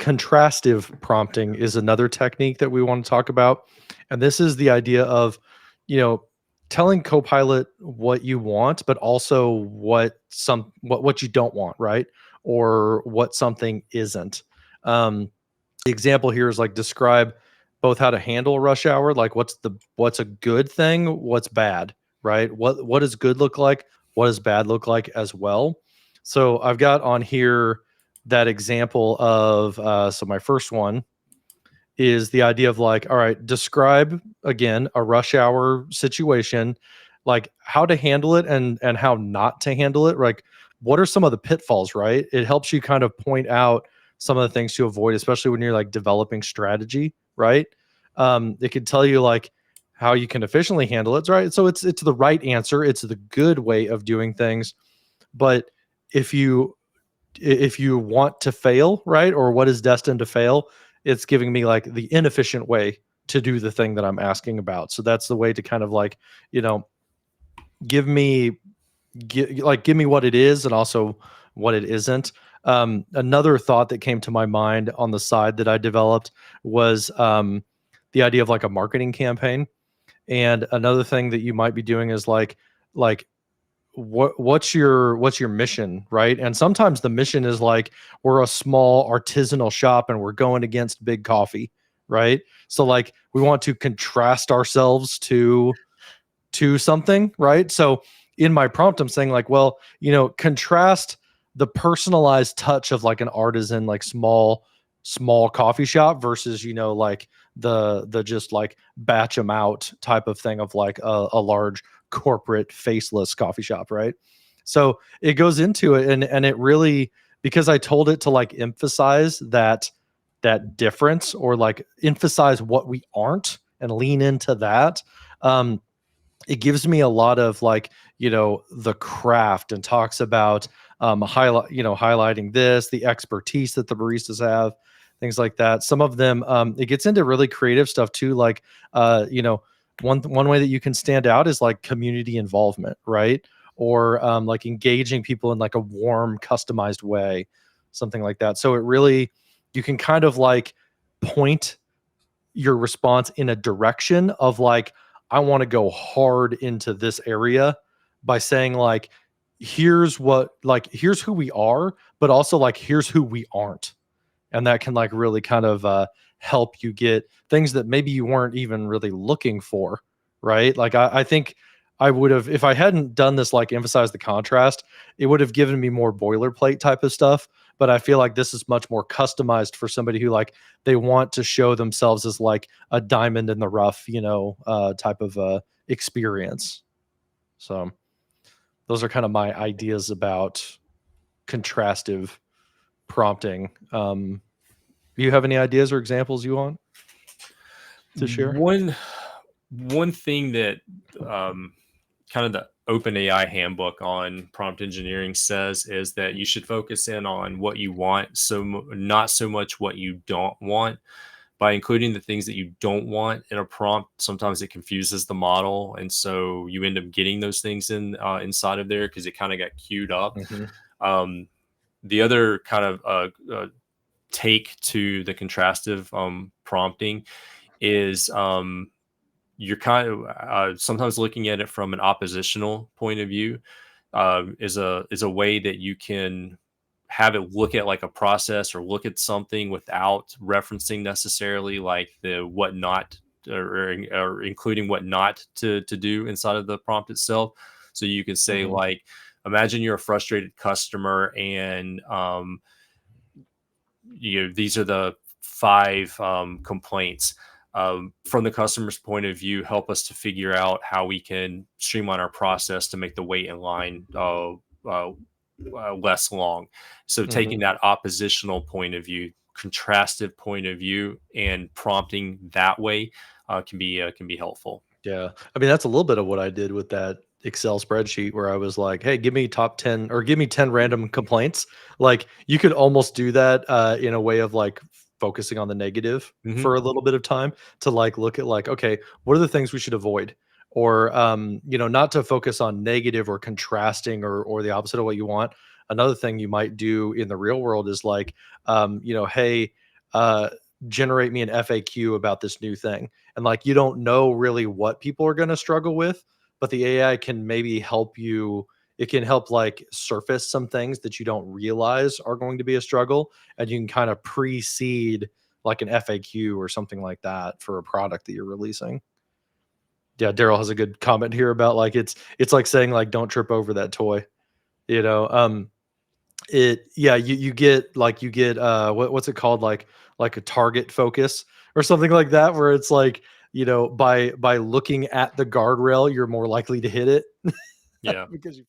Contrastive prompting is another technique that we want to talk about. And this is the idea of, you know, telling Copilot what you want, but also what you don't want, right? Or what something isn't. The example here is like describe both how to handle rush hour, like what's a good thing, what's bad, right? What does good look like? What does bad look like as well? So I've got on here that example of so my first one is the idea of like, all right, describe again a rush hour situation, like how to handle it and how not to handle it. Like, what are some of the pitfalls, right? It helps you kind of point out some of the things to avoid, especially when you're like developing strategy, right? It could tell you like how you can efficiently handle it, right? So it's the right answer, it's the good way of doing things. But if you want to fail, right, or what is destined to fail, it's giving me like the inefficient way to do the thing that I'm asking about. So that's the way to kind of like, you know, give me give me what it is and also what it isn't. Another thought that came to my mind on the side that I developed was the idea of like a marketing campaign. And another thing that you might be doing is like what's your mission, right? And sometimes the mission is like we're a small artisanal shop and we're going against big coffee, right? So like we want to contrast ourselves to something, right? So in my prompt I'm saying like, well, you know, contrast the personalized touch of like an artisan, like small coffee shop versus, you know, like the just like batch them out type of thing of like a large corporate faceless coffee shop, right? So it goes into it and it really, because I told it to like emphasize that difference or like emphasize what we aren't and lean into that. It gives me a lot of like, you know, the craft and talks about highlighting this, the expertise that the baristas have, things like that. Some of them, it gets into really creative stuff too, like you know, one way that you can stand out is like community involvement, right? Or like engaging people in like a warm customized way, something like that. So it really, you can kind of like point your response in a direction of like, I want to go hard into this area by saying like, here's who we are, but also like here's who we aren't. And that can like really kind of help you get things that maybe you weren't even really looking for, right? Like I think I would have, if I hadn't done this, like emphasize the contrast, it would have given me more boilerplate type of stuff. But I feel like this is much more customized for somebody who like they want to show themselves as like a diamond in the rough, you know, type of experience. So those are kind of my ideas about contrastive prompting. Do you have any ideas or examples you want to share? One thing that kind of the OpenAI handbook on prompt engineering says is that you should focus in on what you want, so not so much what you don't want. By including the things that you don't want in a prompt, sometimes it confuses the model, and so you end up getting those things inside of there because it kind of got queued up. Um, the other kind of take to the contrastive prompting is you're kind of sometimes looking at it from an oppositional point of view. Is a way that you can have it look at like a process or look at something without referencing necessarily like the what not, or including what not to do inside of the prompt itself. So you can say like, imagine you're a frustrated customer and these are the 5 complaints. From the customer's point of view, help us to figure out how we can streamline our process to make the wait in line less long. So taking that oppositional point of view, contrastive point of view, and prompting that way can be helpful. Yeah. I mean, that's a little bit of what I did with that Excel spreadsheet where I was like, hey, give me top 10 or give me 10 random complaints. Like you could almost do that in a way of like focusing on the negative Hmm. for a little bit of time to like look at like, okay, what are the things we should avoid? Or you know, not to focus on negative or contrasting or the opposite of what you want. Another thing you might do in the real world is like, you know, hey, uh, generate me an FAQ about this new thing. And like, you don't know really what people are going to struggle with, but the AI can maybe help you. It can help like surface some things that you don't realize are going to be a struggle. And you can kind of precede like an FAQ or something like that for a product that you're releasing. Yeah, Daryl has a good comment here about like it's like saying like don't trip over that toy, you know. It yeah, you get like you get what's it called, like a target focus or something like that, where it's like, by looking at the guardrail you're more likely to hit it Yeah. because you